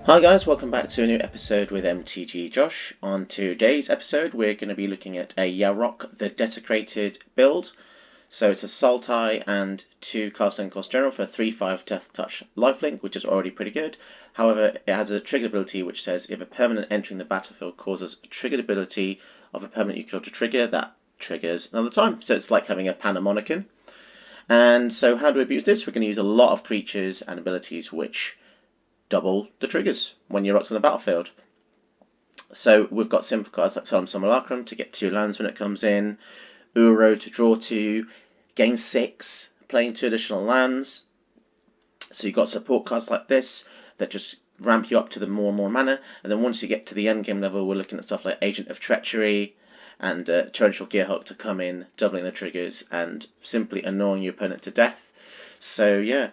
Hi guys, welcome back to a new episode with MTG Josh. On today's episode we're going to be looking at a Yarok the Desecrated build. So it's a Sultai and 2 casting cost general for a 3/5 Death Touch lifelink, which is already pretty good. However, it has a triggered ability which says if a permanent entering the battlefield causes a triggered ability of a permanent you control to trigger, that triggers another time. So it's like having a Panamonican. And so how do we abuse this? We're going to use a lot of creatures and abilities which double the triggers when Yarok's on the battlefield. So we've got simple cards like Solemn Simulacrum to get 2 lands when it comes in, Uro to draw 2, gain 6, playing 2 additional lands. So you've got support cards like this that just ramp you up to the more and more mana, and then once you get to the end game level we're looking at stuff like Agent of Treachery and Torrential Gearhulk to come in, doubling the triggers and simply annoying your opponent to death. So yeah,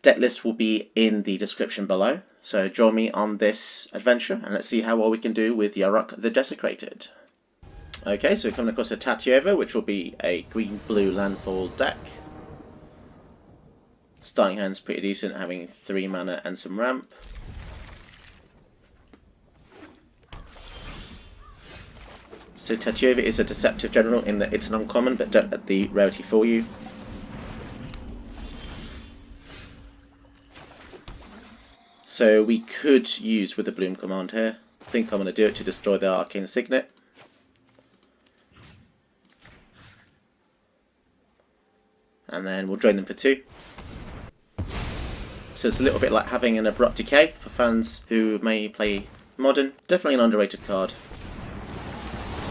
deck list will be in the description below, so join me on this adventure and let's see how well we can do with Yarok the Desecrated. Okay, so we're coming across a Tatiova, which will be a green-blue landfall deck. Starting hand's pretty decent, having 3 mana and some ramp. So Tatiova is a deceptive general in that it's an uncommon, but don't let the rarity fool you. So we could use with the Bloom command here. I think I'm going to do it to destroy the Arcane Signet. And then we'll drain them for 2. So it's a little bit like having an Abrupt Decay for fans who may play Modern. Definitely an underrated card.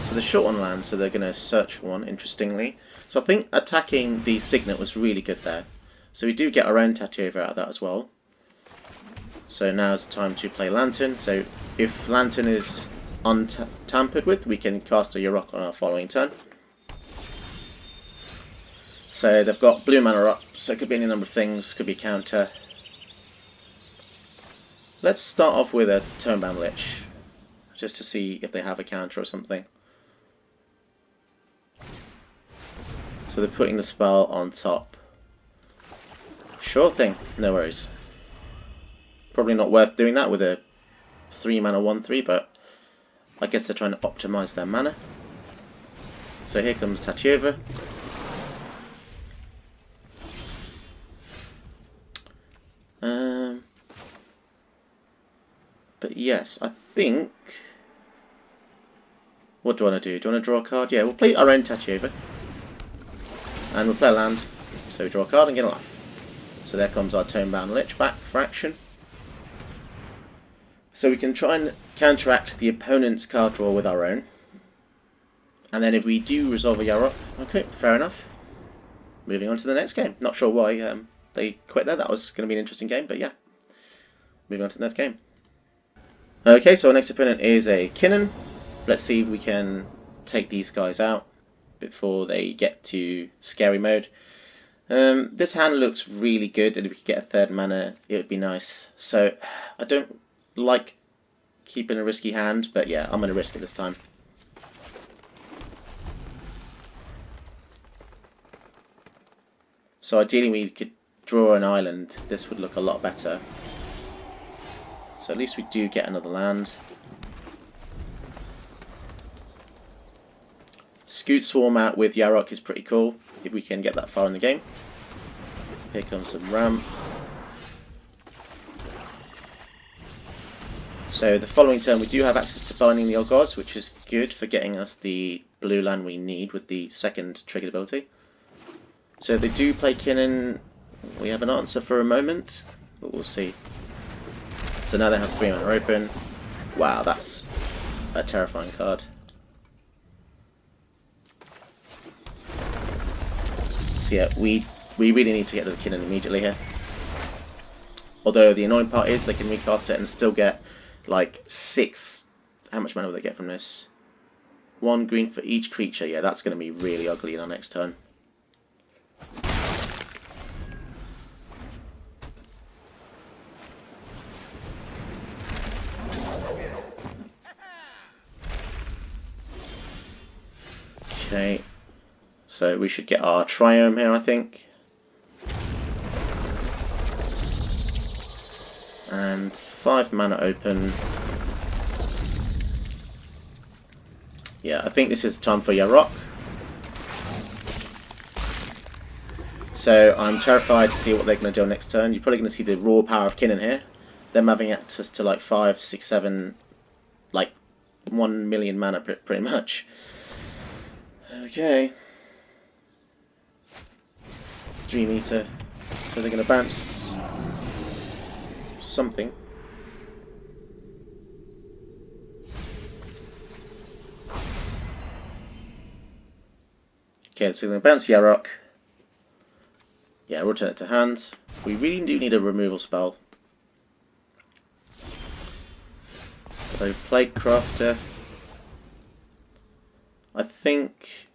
So they're short on land, so they're going to search for one, interestingly. So I think attacking the Signet was really good there. So we do get our own Tatiova out of that as well. So now's the time to play Lantern. So if Lantern is untampered with, we can cast a Yarok on our following turn. So they've got blue mana up, so it could be any number of things, could be counter. Let's start off with a Turnbound Lich, just to see if they have a counter or something. So they're putting the spell on top. Sure thing, no worries. Probably not worth doing that with a 3 mana 1/3, but I guess they're trying to optimize their mana. So here comes Tatiova. But yes, I think... What do I want to do? Do I want to draw a card? Yeah, we'll play our own Tatiova. And we'll play a land. So we draw a card and get a life. So there comes our Tonebound Lich back for action. So we can try and counteract the opponent's card draw with our own. And then if we do resolve a Yarok, okay, fair enough. Moving on to the next game. Not sure why they quit there. That was going to be an interesting game, but yeah. Moving on to the next game. Okay, so our next opponent is a Kinnan. Let's see if we can take these guys out before they get to scary mode. This hand looks really good, and if we could get a 3rd mana, it would be nice. So I don't like keeping a risky hand, but yeah, I'm going to risk it this time. So ideally we could draw an island. This would look a lot better. So at least we do get another land. Scoot Swarm out with Yarok is pretty cool, if we can get that far in the game. Here comes some ramp. So the following turn we do have access to Binding the Old Gods, which is good for getting us the blue land we need with the 2nd triggered ability. So they do play Kinnan. We have an answer for a moment, but we'll see. So now they have 3 mana open. Wow, that's a terrifying card. So yeah, we really need to get to the Kinnan immediately here. Although the annoying part is they can recast it and still get like 6. How much mana will they get from this? 1 green for each creature. Yeah, that's going to be really ugly in our next turn. Okay, so we should get our Triome here, I think. And 5 mana open. Yeah, I think this is time for Yarok. So I'm terrified to see what they're going to do next turn. You're probably going to see the raw power of Kinnan here. Them having access to like 5, 6, 7, like 1 million mana pretty much. Okay. Dream Eater. So they're going to bounce something. Okay, so they're going to bounce Yarok. Yeah, return it to hand. We really do need a removal spell. So Plague Crafter. I think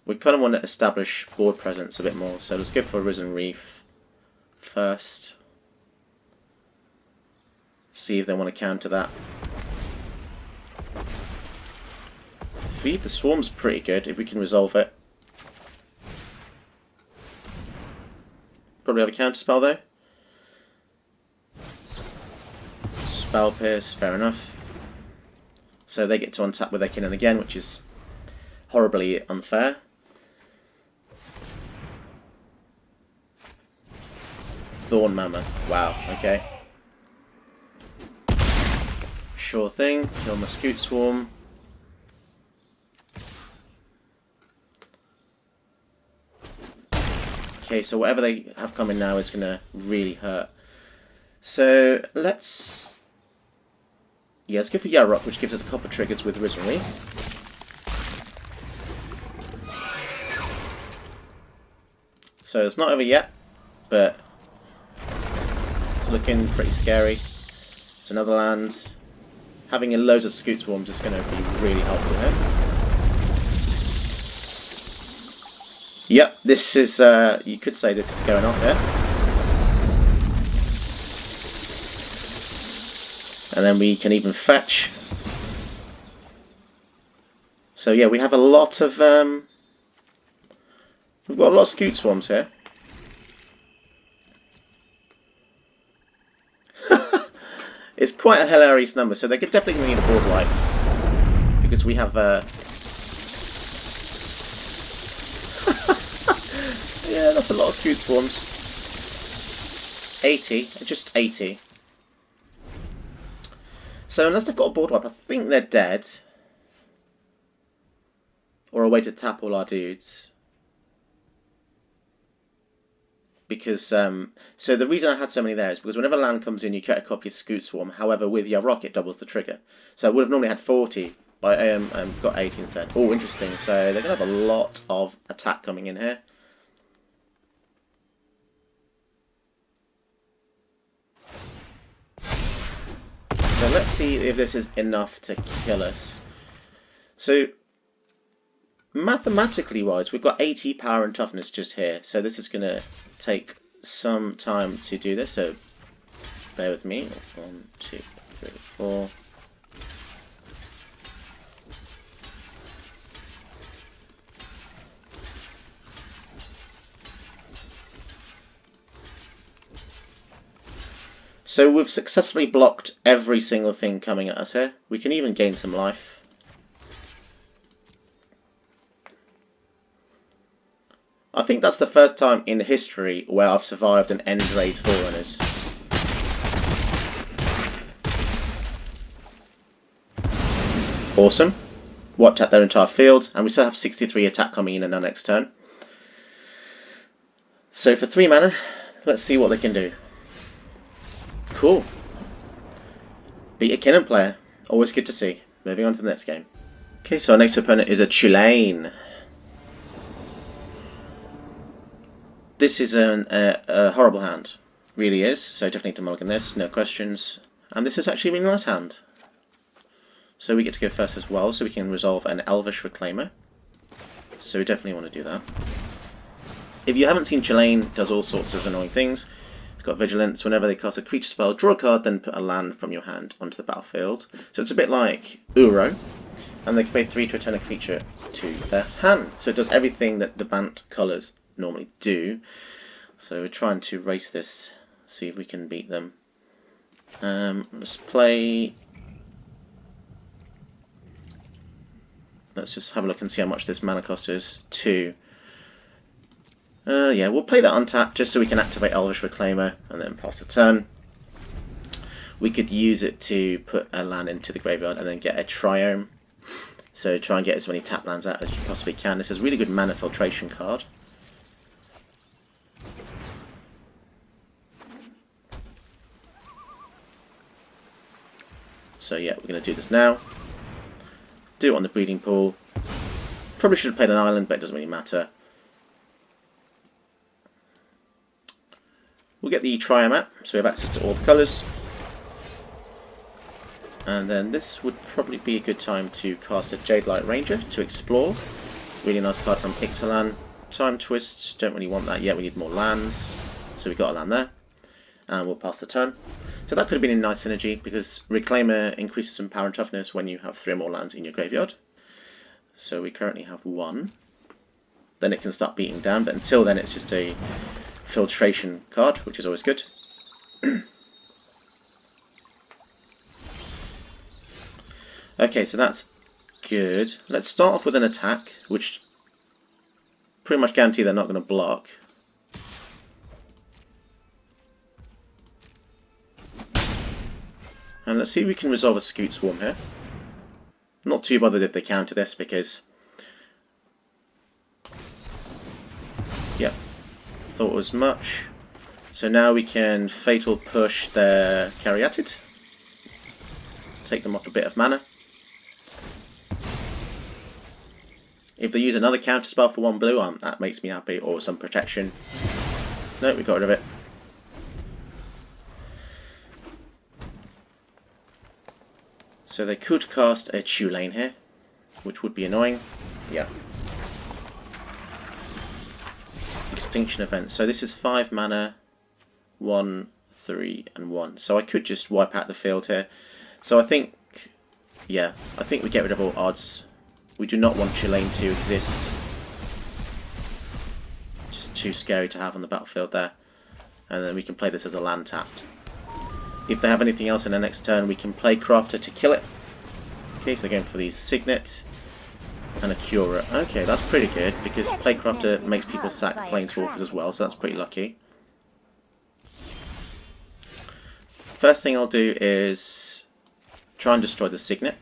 we kind of want to establish board presence a bit more. So let's go for Risen Reef first. See if they want to counter that. Feed the Swarm's pretty good if we can resolve it. Probably have a counter spell though. Spell Pierce, fair enough. So they get to untap with their Kinnan again, which is horribly unfair. Thorn Mammoth, wow, okay. Sure thing, kill my Scoot Swarm. Okay, so whatever they have coming now is going to really hurt. So let's go for Yarok, which gives us a couple of triggers with Risen Reef. So it's not over yet, but it's looking pretty scary. It's another land. Having a loads of Scoot Swarms is going to be really helpful here. Yep, this is, you could say this is going on here. And then we can even fetch. So yeah, we have a lot of, we've got a lot of Scoot Swarms here. It's quite a hilarious number, so they could definitely need a board wipe. Because we have, yeah, that's a lot of Scoot Swarms. 80, just 80. So unless they've got a board wipe, I think they're dead. Or a way to tap all our dudes. Because, so the reason I had so many there is because whenever land comes in, you get a copy of Scoot Swarm. However, with Yarok, it doubles the trigger. So I would have normally had 40, but I got 80 instead. Oh, interesting. So they're going to have a lot of attack coming in here. So let's see if this is enough to kill us. So mathematically wise, we've got 80 power and toughness just here. So this is going to take some time to do this. So bear with me. 1, 2, 3, 4. So we've successfully blocked every single thing coming at us here. We can even gain some life. I think that's the first time in history where I've survived an end raise Forerunners. Awesome. Wiped out their entire field, and we still have 63 attack coming in our next turn. So for 3 mana, let's see what they can do. Cool. Beat a Kinnan player. Always good to see. Moving on to the next game. Okay, so our next opponent is a Chulane. This is a horrible hand. Really is. So definitely to mulligan this, no questions. And this is actually a really nice hand. So we get to go first as well, so we can resolve an Elvish Reclaimer. So we definitely want to do that. If you haven't seen, Chulane does all sorts of annoying things. It's got Vigilance. Whenever they cast a creature spell, draw a card, then put a land from your hand onto the battlefield. So it's a bit like Uro. And they can pay 3 to return a creature to their hand. So it does everything that the Bant colours normally do. So we're trying to race this, see if we can beat them. Let's play. Let's just have a look and see how much this mana cost is. 2. Yeah, we'll play that untapped just so we can activate Elvish Reclaimer and then pass the turn. We could use it to put a land into the graveyard and then get a Triome. So try and get as many tap lands out as you possibly can. This is a really good mana filtration card. So yeah, we're going to do this now. Do it on the breeding pool. Probably should have played an island, but it doesn't really matter. We'll get the Triome out, so we have access to all the colours. And then this would probably be a good time to cast a Jadelight Ranger to explore. Really nice card from Ixalan. Time Twist, don't really want that yet, we need more lands. So we got a land there. And we'll pass the turn. So that could have been a nice synergy, because Reclaimer increases some power and toughness when you have 3 or more lands in your graveyard. So we currently have 1. Then it can start beating down, but until then it's just a filtration card, which is always good. Okay, so that's good. Let's start off with an attack, which pretty much guarantee they're not going to block. And let's see if we can resolve a Scoot Swarm here. Not too bothered if they counter this, because... Yep, thought as much. So now we can Fatal Push their Caryatid. Take them off a bit of mana. If they use another counter spell for 1 blue, that makes me happy, or some protection. No, we got rid of it. So they could cast a Chulane here, which would be annoying. Yeah. Extinction Event. So this is 5 mana, 1, 3, and 1. So I could just wipe out the field here. So I think, yeah, I think we get rid of all odds. We do not want Chulane to exist. Just too scary to have on the battlefield there. And then we can play this as a land tapped. If they have anything else in their next turn, we can play Crafter to kill it. Okay, so they're going for the Signet and a Cura. Okay, that's pretty good, because Playcrafter makes people sack Planeswalkers as well, so that's pretty lucky. First thing I'll do is try and destroy the Signet.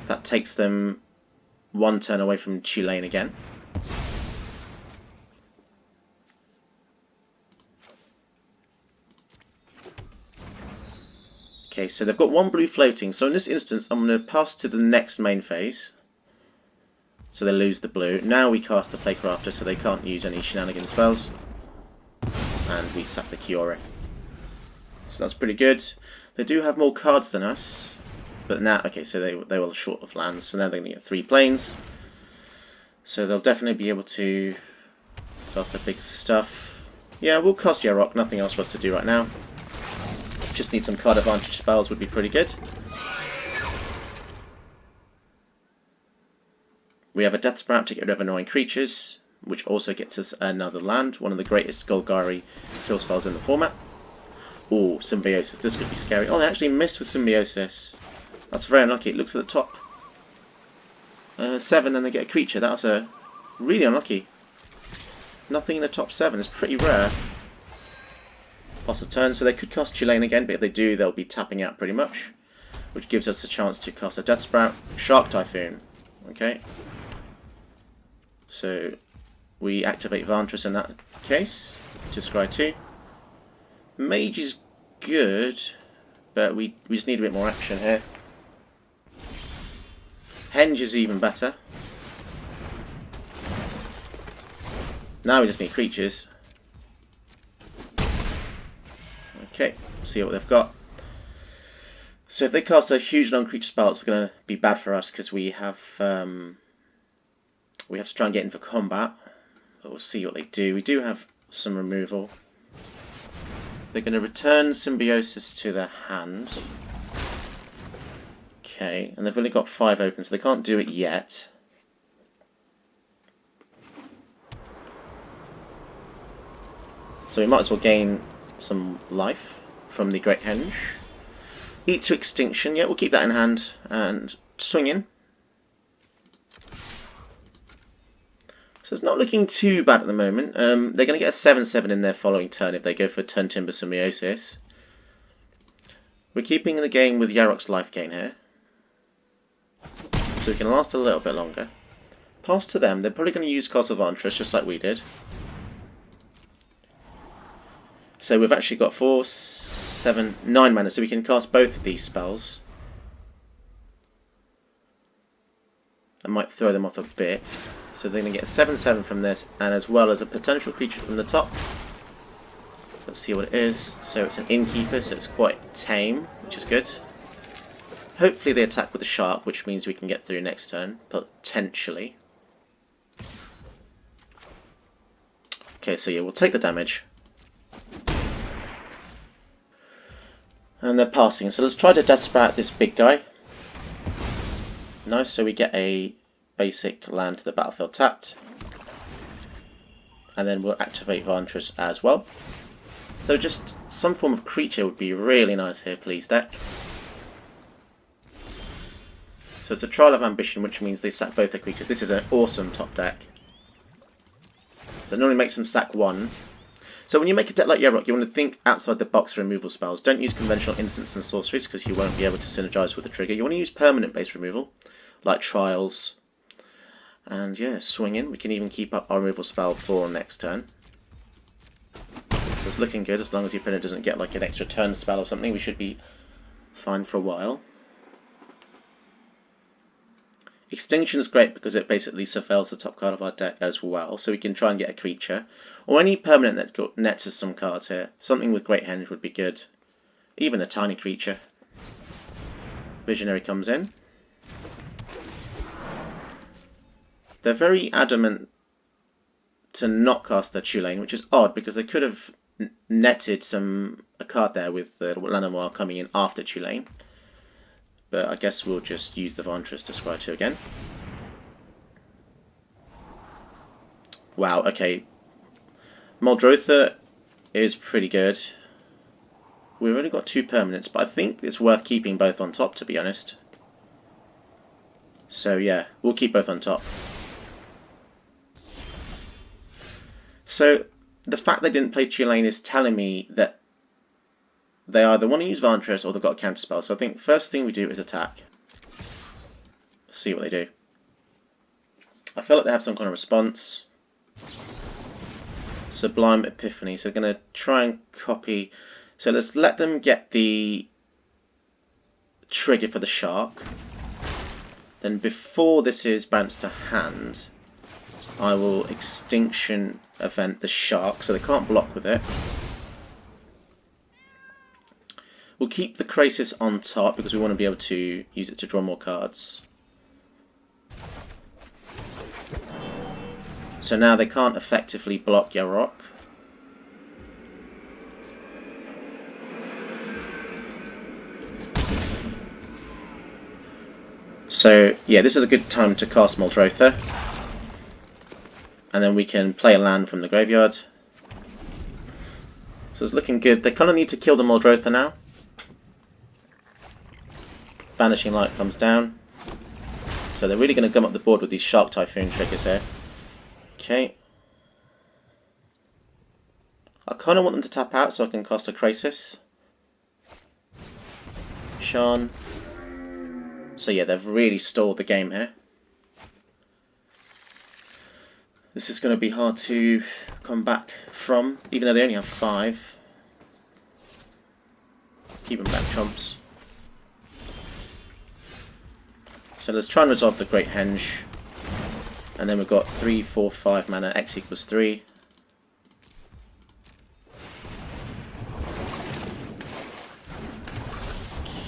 That takes them 1 turn away from Chulane again. Okay, so they've got 1 blue floating, so in this instance I'm going to pass to the next main phase. So they lose the blue. Now we cast the Playcrafter so they can't use any shenanigan spells. And we sack the Cura. So that's pretty good. They do have more cards than us. But now, okay, so they were short of lands, so now they're going to get 3 planes. So they'll definitely be able to cast their big stuff. Yeah, we'll cast Yarok, nothing else for us to do right now. Just need some card advantage spells would be pretty good. We have a Death Sprout to get rid of annoying creatures, which also gets us another land, one of the greatest Golgari kill spells in the format. Ooh, Symbiosis, this could be scary. Oh, they actually missed with Symbiosis. That's very unlucky. It looks at the top 7 and they get a creature. That was really unlucky. Nothing in the top 7 is pretty rare. Pass a turn, so they could cast Chulane again, but if they do, they'll be tapping out pretty much, which gives us a chance to cast a Death Sprout. Shark Typhoon. Okay. So we activate Vantress in that case to scry 2. Mage is good, but we just need a bit more action here. Henge is even better. Now we just need creatures. Okay, see what they've got. So if they cast a huge non-creature spell, it's going to be bad for us because we have to try and get in for combat. But we'll see what they do. We do have some removal. They're going to return Symbiosis to their hand. Okay, and they've only got 5 open, so they can't do it yet. So we might as well gain some life from the Great Henge. Eat to Extinction, yeah, we'll keep that in hand, and swing in. So it's not looking too bad at the moment. They're going to get a 7/7 in their following turn if they go for Turn Timber Symbiosis. We're keeping the game with Yarok's life gain here, so we can last a little bit longer. Pass to them, they're probably going to use Castle Vantress just like we did. So we've actually got 4, 7, 9 mana, so we can cast both of these spells. I might throw them off a bit. So they're going to get a 7/7 from this, and as well as a potential creature from the top. Let's see what it is. So it's an Innkeeper, so it's quite tame, which is good. Hopefully they attack with a Shark, which means we can get through next turn, potentially. Okay, so yeah, we'll take the damage. And they're passing, so let's try to Death Sprout this big guy. Nice, so we get a basic land to the battlefield tapped. And then we'll activate Vantress as well. So just some form of creature would be really nice here, please, deck. So it's a Trial of Ambition, which means they sack both their creatures. This is an awesome top deck. So it normally makes them sack one. So when you make a deck like Yarok, you want to think outside the box for removal spells. Don't use conventional instants and sorceries because you won't be able to synergize with the trigger. You want to use permanent based removal, like Trials. And yeah, swing in. We can even keep up our removal spell for next turn. So it's looking good as long as your opponent doesn't get like an extra turn spell or something. We should be fine for a while. Extinction is great because it basically surveils the top card of our deck as well, so we can try and get a creature. Or any permanent that nets us some cards here. Something with Great Henge would be good. Even a tiny creature. Visionary comes in. They're very adamant to not cast their Chulane, which is odd because they could have netted a card there with the Lanoir coming in after Chulane. But I guess we'll just use the Vantress to scry 2 again. Wow, okay. Muldrotha is pretty good. We've only got 2 permanents, but I think it's worth keeping both on top, to be honest. So yeah, we'll keep both on top. So the fact they didn't play Chulane is telling me that they either want to use Vantress or they've got a counterspell. So I think first thing we do is attack. See what they do. I feel like they have some kind of response. Sublime Epiphany. So they're going to try and copy. So let's let them get the trigger for the Shark. Then before this is bounced to hand, I will Extinction Event the Shark. So they can't block with it. We'll keep the Krasis on top because we want to be able to use it to draw more cards. So now they can't effectively block Yarok. So yeah, this is a good time to cast Muldrotha. And then we can play a land from the graveyard. So it's looking good. They kind of need to kill the Muldrotha now. Banishing Light comes down. So they're really going to come up the board with these Shark Typhoon triggers here. Okay. I kind of want them to tap out so I can cast a Krasis. Shan. So yeah, they've really stalled the game here. This is going to be hard to come back from, even though they only have 5. Keep them back, chumps. So let's try and resolve the Great Henge. And then we've got 3, 4, 5 mana, X equals 3.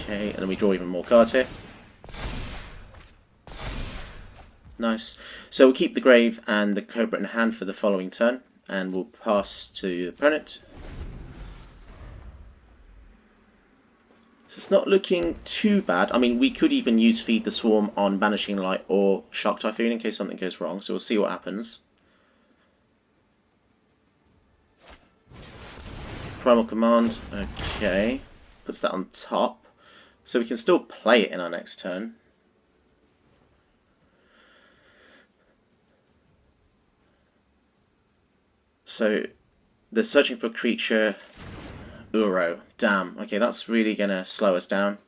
Okay, and then we draw even more cards here. Nice. So we'll keep the Grave and the Cobra in hand for the following turn. And we'll pass to the opponent. So it's not looking too bad. I mean, we could even use Feed the Swarm on Banishing Light or Shark Typhoon in case something goes wrong. So we'll see what happens. Primal Command, okay. Puts that on top. So we can still play it in our next turn. So they're searching for a creature. Uro. Damn. Okay, that's really going to slow us down.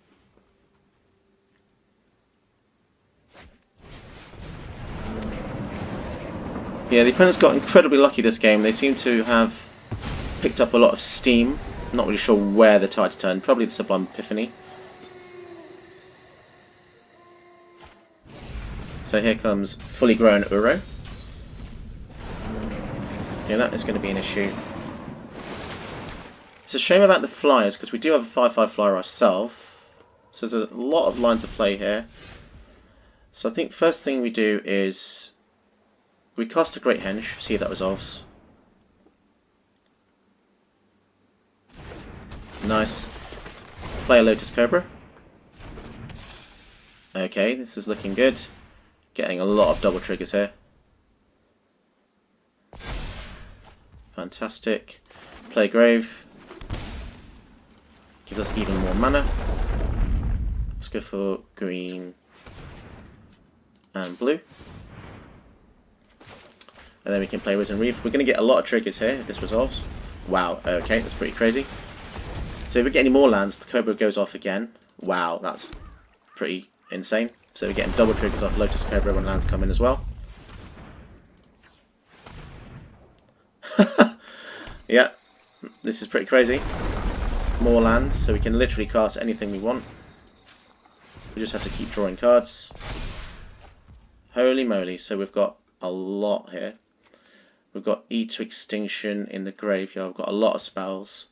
Yeah, the opponents got incredibly lucky this game. They seem to have picked up a lot of steam. Not really sure where the tide turned. Probably the Sublime Epiphany. So here comes fully grown Uro. Yeah, that is going to be an issue. It's a shame about the flyers, because we do have a 5/5 flyer ourselves. So there's a lot of lines of play here. So I think first thing we do is we cast a Great Henge, see if that resolves. Nice. Play a Lotus Cobra. Okay, this is looking good. Getting a lot of double triggers here. Fantastic. Play Grave. Gives us even more mana. Let's go for green and blue. And then we can play Risen Reef. We're going to get a lot of triggers here if this resolves. Wow, okay, that's pretty crazy. So if we get any more lands, the Cobra goes off again. Wow, that's pretty insane. So we're getting double triggers off Lotus Cobra when lands come in as well. Yeah, this is pretty crazy. More lands, so we can literally cast anything we want. We just have to keep drawing cards. Holy moly, so we've got a lot here. We've got E to Extinction in the graveyard. We've got a lot of spells.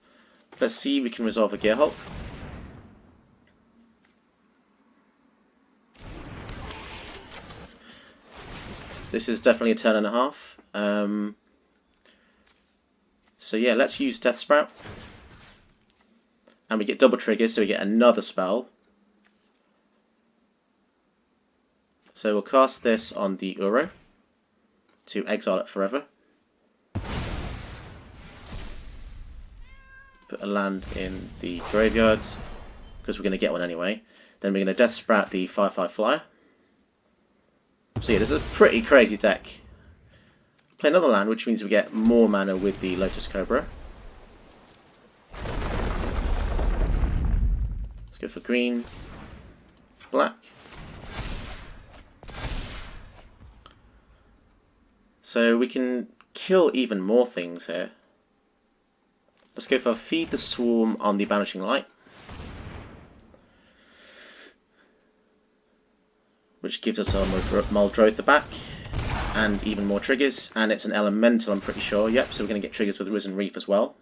Let's see if we can resolve a Gearhulk. This is definitely a turn and a half. So yeah, let's use Death Sprout. And we get double triggers, so we get another spell. So we'll cast this on the Uro to exile it forever. Put a land in the graveyard, because we're going to get one anyway. Then we're going to Death Sprout the 5/5 flyer. So yeah, this is a pretty crazy deck. Play another land, which means we get more mana with the Lotus Cobra. Let's go for green, black. So we can kill even more things here. Let's go for Feed the Swarm on the Banishing Light, which gives us our Muldrotha back, and even more triggers, and it's an elemental, I'm pretty sure. Yep, so we're going to get triggers with Risen Reef as well.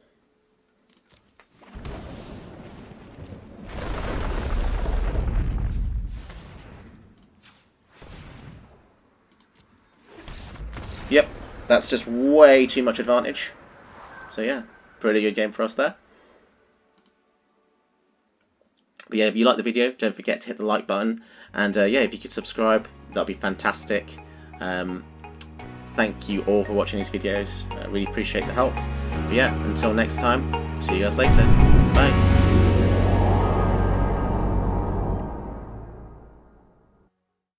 Yep, that's just way too much advantage. So yeah, pretty good game for us there. But yeah, if you like the video, don't forget to hit the like button, and yeah, if you could subscribe, that'd be fantastic. Thank you all for watching these videos. I really appreciate the help. But yeah, until next time, see you guys later. Bye.